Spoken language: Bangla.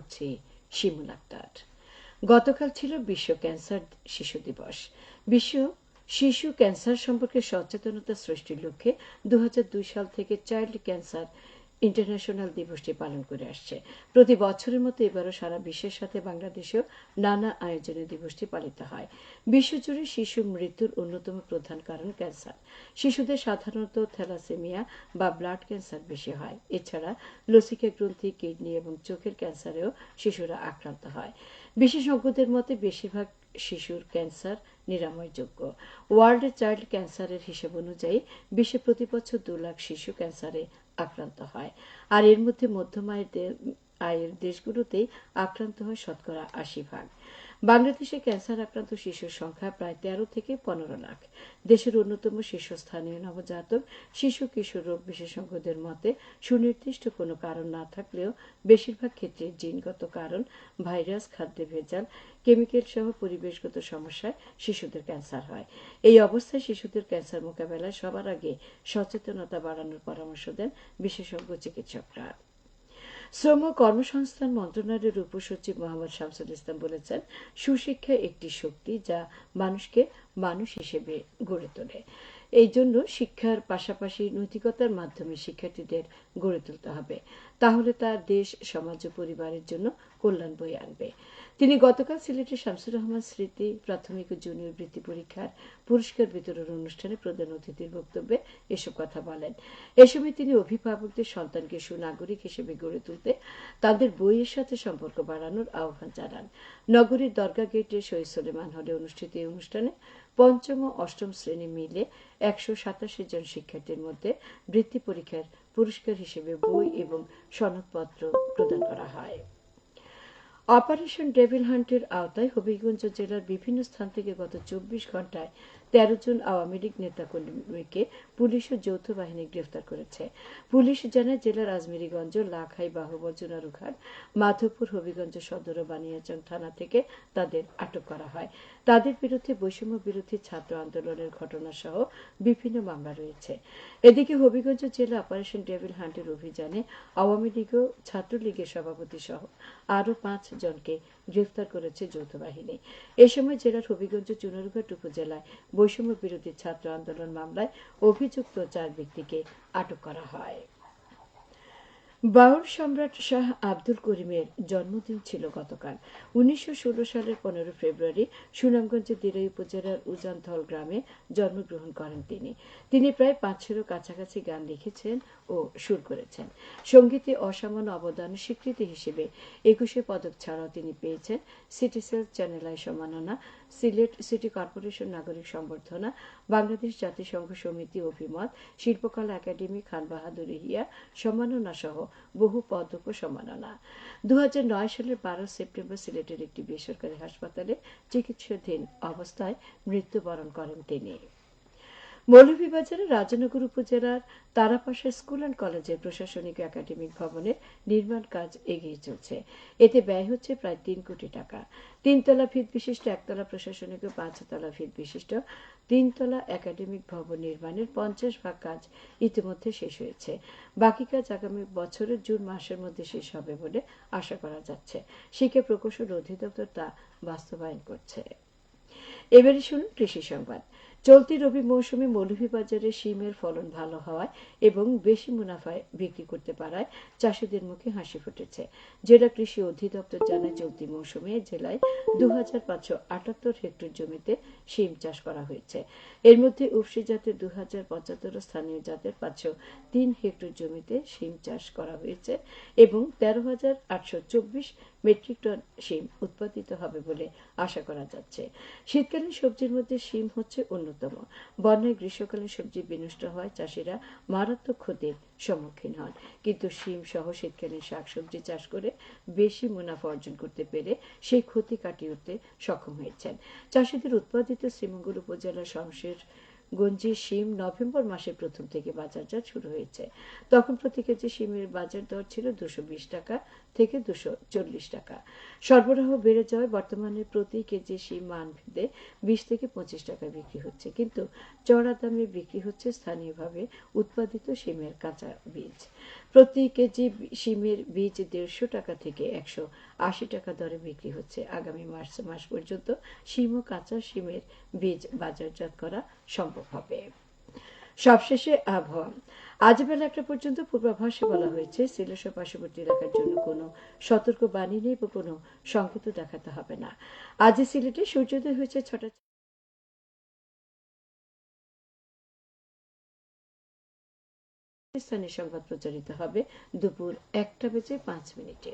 পড়ছি শিমুল আক্তার। গতকাল ছিল বিশ্ব ক্যান্সার শিশু দিবস। বিশ্ব শিশু ক্যান্সার সম্পর্কে সচেতনতা সৃষ্টির লক্ষ্যে 2002 সাল থেকে চাইল্ড ক্যান্সার ইন্টারন্যাশনাল দিবসটি পালন করে আসছে। প্রতি বছরের মতো এবারও সারা বিশ্বের সাথে বাংলাদেশেও নানা আয়োজনে দিবসটি পালিত হয়। বিশ্বজুড়ে শিশু মৃত্যুর অন্যতম প্রধান কারণ ক্যান্সার। শিশুদের সাধারণত থ্যালাসেমিয়া বা ব্লাড ক্যান্সার বেশি হয়। এছাড়া লসিকা গ্রন্থি, কিডনি এবং চোখের ক্যান্সারেও শিশুরা আক্রান্ত হয়। বিশেষজ্ঞদের মতে বেশিরভাগ শিশুর ক্যান্সার নিরাময়যোগ্য। ওয়ার্ল্ড চাইল্ড ক্যান্সারের হিসেব অনুযায়ী বিশ্বে প্রতি বছর 2 লাখ শিশু ক্যান্সারে আক্রান্ত হয়। আর এর মধ্যে মধ্যম আয়ের দেশগুলোতেই আক্রান্ত হয় শতকরা 80%। বাংলাদেশে ক্যান্সার আক্রান্ত শিশুর সংখ্যা প্রায় 13 থেকে 15 লাখ। দেশের অন্যতম শীর্ষস্থানীয় নবজাতক শিশু কিশোর রোগ বিশেষজ্ঞদের মতে সুনির্দিষ্ট কোনো কারণ না থাকলেও বেশিরভাগ ক্ষেত্রে জিনগত কারণ, ভাইরাস, খাদ্যে ভেজাল, কেমিক্যাল সহ পরিবেশগত সমস্যায় শিশুদের ক্যান্সার হয়। এই অবস্থায় শিশুদের ক্যান্সার মোকাবেলায় সবার আগে সচেতনতা বাড়ানোর পরামর্শ দেন বিশেষজ্ঞ চিকিৎসকরা। শ্রম ও কর্মসংস্থান মন্ত্রণালয়ের উপসচিব মোহাম্মদ শামসুল ইসলাম বলেছেন, সুশিক্ষা একটি শক্তি যা মানুষকে মানুষ হিসেবে গড়ে তোলে। এই জন্য শিক্ষার পাশাপাশি নৈতিকতার মাধ্যমে শিক্ষার্থীদের গড়ে তুলতে হবে। তাহলে তা দেশ, সমাজ ও পরিবারের জন্য কল্যাণ বয়ে আনবে। তিনি গতকাল সিলেটের শামসুর রহমান স্মৃতি প্রাথমিক ও জুনিয়র বৃত্তি পরীক্ষার পুরস্কার বিতরণ অনুষ্ঠানে প্রধান অতিথির বক্তব্যে এসব কথা বলেন। এ সময় তিনি অভিভাবকদের সন্তানকে সুনাগরিক হিসেবে গড়ে তুলতে তাদের বইয়ের সাথে সম্পর্ক বাড়ানোর আহ্বান জানান। নগরীর দরগা গেটে শহীদ সুলেমান হলে অনুষ্ঠিত এই অনুষ্ঠানে পঞ্চম ও অষ্টম শ্রেণী মিলে 187 জন শিক্ষার্থীর মধ্যে বৃত্তি পরীক্ষার পুরস্কার হিসেবে বই এবং সনদপত্র প্রদান করা হয়। অপারেশন ডেভিল হান্টের আওতায় হবিগঞ্জ জেলার বিভিন্ন স্থান থেকে গত 24 ঘণ্টায় 13 জন আওয়ামী লীগ নেতাকর্মীকে পুলিশ ও যৌথ বাহিনী গ্রেফতার করেছে। পুলিশ জানায়, জেলার আজমেরীগঞ্জ, লাখাই, বাহুবল, চুনারুঘাট, মাধবপুর, হবিগঞ্জ সদর ও বানিয়াচং থানা থেকে তাদের আটক করা হয়। তাদের বিরুদ্ধে বৈষম্য বিরোধী ছাত্র আন্দোলনের ঘটনা সহ বিভিন্ন মামলা রয়েছে। এদিকে হবিগঞ্জ জেলা অপারেশন ডেভিল হান্টের অভিযানে আওয়ামী লীগ ও ছাত্রলীগের সভাপতি সহ আরও 5 জনকে গ্রেফতার করেছে যৌথ বাহিনী। এ সময় জেলার হবিগঞ্জ চুনারুঘাট উপজেলায় বৈষম্য বিরোধী ছাত্র আন্দোলন মামলায় অভিযুক্ত 4 ব্যক্তিকে আটক করা হয়। বাউল সম্রাট শাহ আব্দুল করিমের জন্মদিন ছিল গতকাল। 1916 সালের 15 ফেব্রুয়ারি সুনামগঞ্জের দিরাই উপজেলার উজানথল গ্রামে জন্মগ্রহণ করেন তিনি প্রায় 500 কাছাকাছি গান লিখেছেন ও সুর করেছেন। সঙ্গীতে অসামান্য অবদানের স্বীকৃতি হিসেবে 21 পদক ছাড়াও তিনি পেয়েছেন সিটিসেল চ্যানেল আই সম্মাননা, সিলেট সিটি কর্পোরেশন নাগরিক সম্বর্ধনা, বাংলাদেশ জাতিসংঘ সমিতি অভিমত, শিল্পকলা একাডেমি, খান বাহাদুর ইয়াহিয়া সম্মাননা সহ বহু পদক ও সম্মাননা। 2009 সালের 12 সেপ্টেম্বর সিলেটের একটি বেসরকারি হাসপাতালে চিকিৎসাধীন অবস্থায় মৃত্যুবরণ করেন তিনি। মৌলভীবাজারের রাজনগর উপজেলার তারাপাশা স্কুল অ্যান্ড কলেজের প্রশাসনিক একাডেমিক ভবনের নির্মাণ কাজ এগিয়ে চলছে। এতে ব্যয় হচ্ছে প্রায় 3 কোটি টাকা। 3 তলা ভিত বিশিষ্ট একতলা প্রশাসনিক ও 5 তলা ভিত বিশিষ্ট 3 তলা একাডেমিক ভবন নির্মাণের 50% কাজ ইতিমধ্যে শেষ হয়েছে। বাকি কাজ আগামী বছরের জুন মাসের মধ্যে শেষ হবে বলে আশা করা যাচ্ছে। শিক্ষা প্রকৌশল অধিদপ্তর তা বাস্তবায়ন করছে। এবারে শুনুন কৃষি সংবাদ। চলতি রবি মৌসুমে মৌলভীবাজারে শিমের ফলন ভালো হওয়ায় এবং বেশি মুনাফায় বিক্রি করতে পারায় চাষিদের মুখে হাসি ফুটেছে। জেলা কৃষি অধিদপ্তর জানায়, চলতি মৌসুমে জেলায় 2578 হেক্টর জমিতে শিম চাষ করা হয়েছে। এর মধ্যে উফশী জাতের 2075 ও স্থানীয় জাতের 503 হেক্টর জমিতে শিম চাষ করা হয়েছে এবং 13,824 মেট্রিক টন শিম উৎপাদিত হবে বলে আশা করা যাচ্ছে। শীতকালীন সবজির মধ্যে শিম হচ্ছে অন্যতম। বন্যায় গ্রীষ্মকালীন সবজি বিনষ্ট হওয়ায় চাষিরা মারাত্মক ক্ষতির সম্মুখীন হন, কিন্তু শিম সহ শীতকালীন শাকসবজি চাষ করে বেশি মুনাফা অর্জন করতে পেরে সেই ক্ষতি কাটিয়ে উঠতে সক্ষম হয়েছেন। চাষিদের উৎপাদিত শ্রীমঙ্গল উপজেলার শমশেরগঞ্জে শিম নভেম্বর মাসের প্রথম থেকে বাজারজাত শুরু হয়েছে। তখন প্রতি কেজি শিমের বাজার দর ছিল 220 টাকা, থেকে 240 টাকা। সরবরাহ বেড়ে যাওয়ায় বর্তমানে প্রতি কেজি শিম মানভেদে 20 থেকে 25 টাকায় বিক্রি হচ্ছে, কিন্তু চড়া দামে বিক্রি হচ্ছে স্থানীয়ভাবে উৎপাদিত শিমের কাঁচা বীজ। প্রতি কেজি শিমের বীজ 150 টাকা থেকে 180 টাকা দরে বিক্রি হচ্ছে। আগামী মার্চ মাস পর্যন্ত শিম ও কাঁচা শিমের বীজ বাজারজাত করা সম্ভব হবে। সবশেষে আবহাওয়া। আজ বেলা 1টা পর্যন্ত পূর্বাভাসে বলা হয়েছে সিলেট ও পার্শ্ববর্তী এলাকার জন্য কোনো সতর্ক বাণী নেই বা কোনো সংকেত দেখাতে হবে না। আজ সিলেটে সূর্যোদয় হয়েছে 6টা স্থানীয় সংবাদ প্রচারিত হবে দুপুর 1টা বেজে 5 মিনিটে।